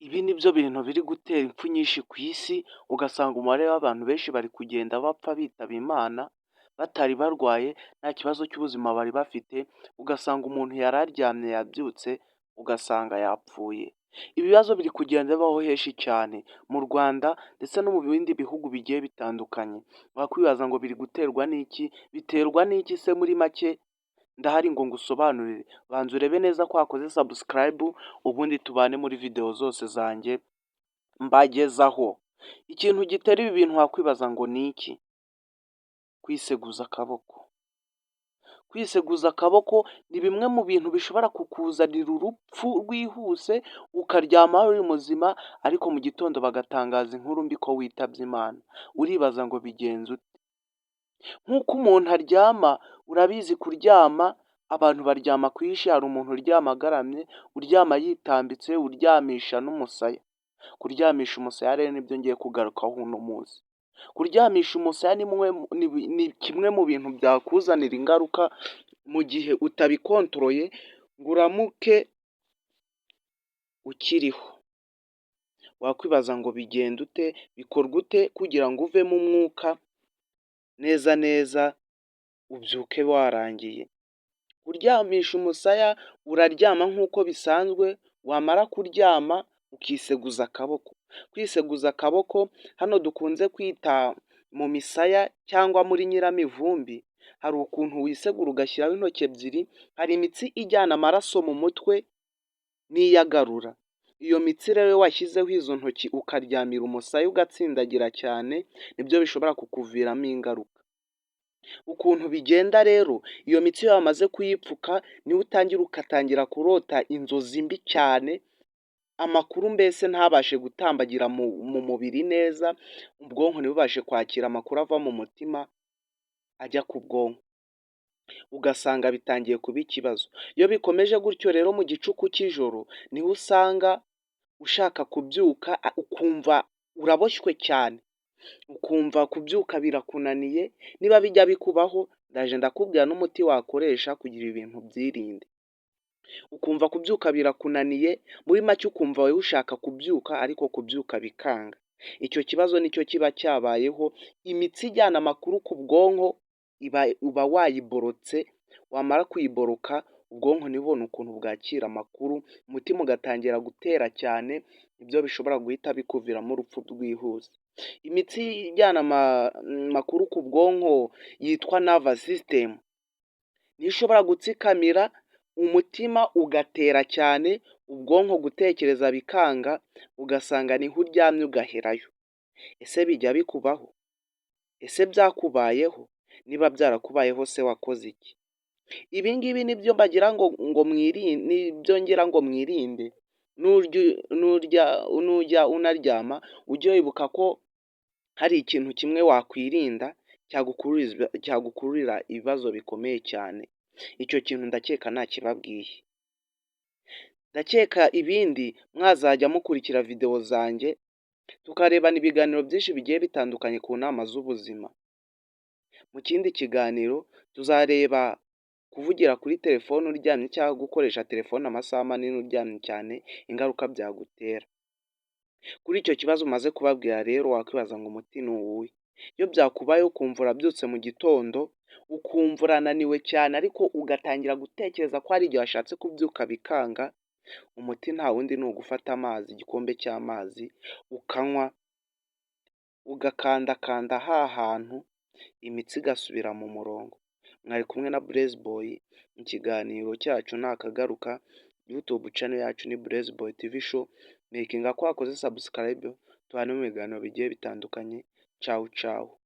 Ibi ni byo bintu biri gutera impfu nyinshi ku isi, ugasanga umubare w'abantu benshi bari kugenda bapfa bitaba Imana, batari barwaye, nta kibazo cy'ubuzima bari bafite, ugasanga umuntu yari aryamye yabyutse, ugasanga yapfuye. Ibibazo biri kugenda bibaho henshi cyane mu Rwanda ndetse no mu bindi bihugu bigiye bitandukanye. Wakwibaza ngo biri guterwa n'iki? Biterwa n'iki se muri make? Ndahari ngo ngusobanurire. Banza urebe neza ko wakoze subscribe, ubundi tubane muri video zose zanjye mbagezaho. Ikintu gitera ibi bintu wakwibaza ngo ni iki? Kwiseguza akaboko. Kwiseguza akaboko ni bimwe mu bintu bishobora kukuzanira urupfu rwihuse, ukaryama uri muzima, ariko mu gitondo bagatangaza inkuru mbi ko witabye Imana. Uribaza ngo bigenze ute? Nk'uko umuntu aryama, urabizi kuryama, abantu baryama ku ishi, hari umuntu uryama agaramye, uryama yitambitse, uryamisha n'umusaya. Kuryamisha umusaya rero nibyo ngiye kugarukaho uno munsi. Kuryamisha umusaya ni kimwe mu bintu byakuzanira ingaruka mu gihe utabikontoroye ngo uramuke ukiriho. Wakwibaza ngo bigenda ute? Bikorwa ute kugira ngo uvemo umwuka neza neza ubyuke warangiye? Kuryamisha umusaya, uraryama nk'uko bisanzwe, wamara kuryama ukiseguza akaboko. Kwiseguza akaboko hano dukunze kwita mu misaya cyangwa muri nyiramivumbi, hari ukuntu wisegura ugashyiraho intoki ebyiri, hari imitsi ijyana amaraso mu mutwe n'iyagarura. Iyo mitsi rero iyo washyizeho izo ntoki ukaryamira umusaya ugatsindagira cyane, nibyo bishobora kukuviramo ingaruka. Ukuntu bigenda rero, iyo mitsi iyo wamaze kuyipfuka, niho ugatangira kurota inzozi mbi cyane, amakuru mbese ntabashe gutambagira mu mubiri neza, ubwonko ntibubashe kwakira amakuru ava mu mutima ajya ku bwonko, ugasanga bitangiye kuba ikibazo. Iyo bikomeje gutyo rero mu gicuku cy'ijoro, niho usanga ushaka kubyuka ukumva uraboshywe cyane, ukumva kubyuka birakunaniye. Niba bijya bikubaho, ndaje ndakubwira n'umuti wakoresha kugira ibintu byirinde. Ukumva kubyuka birakunaniye, muri make ukumva wowe ushaka kubyuka ariko kubyuka bikanga. Icyo kibazo nicyo kiba cyabayeho, imitsi ijyana amakuru ku bwonko uba wayiborotse, wamara kuyiboroka ubwonko ntibubone ukuntu bwakira amakuru, umutima ugatangira gutera cyane, ibyo bishobora guhita bikuviramo urupfu rwihuse. Imitsi ijyana amakuru ku bwonko yitwa nervous system, niyo ishobora gutsikamira, umutima ugatera cyane, ubwonko gutekereza bikanga, ugasanga niho uryamye ugaherayo. Ese bijya bikubaho? Ese byakubayeho? Niba byarakubayeho se wakoze iki? Ibi ngibi nibyo mbagira ngo mwirinde, nibyo ngira ngo mwirinde. Nujya unaryama, ujye wibuka ko hari ikintu kimwe wakwirinda cyagukururira ibibazo bikomeye cyane. Icyo kintu ndakeka ntakibabwiye. Ndakeka ibindi mwazajya mukurikira video zanjye, tukarebana ibiganiro byinshi bigiye bitandukanye ku nama z'ubuzima. Mu kindi kiganiro tuzareba kuvugira kuri telefone uryamye cyangwa gukoresha telefone amasaha manini uryamye cyane, ingaruka byagutera. Kuri icyo kibazo umaze kubabwira rero, wakwibaza ngo umuti ni uwuhe? Iyo byakubayeho ukumva urabyutse mu gitondo, ukumva urananiwe cyane ariko ugatangira gutekereza ko hari igihe washatse kubyuka bikanga, umuti nta wundi ni ugufata amazi, igikombe cy'amazi ukanywa, ugakandakanda ha hantu, imitsi igasubira mu murongo. Mwari kumwe na Blaze Boy, ikiganiro cyacu nakagaruka, YouTube channel yacu ni Blaze Boy TV Show. Makinga ko wakoze subscribe, tubane mu biganiro bigiye bitandukanye. Ciao ciao.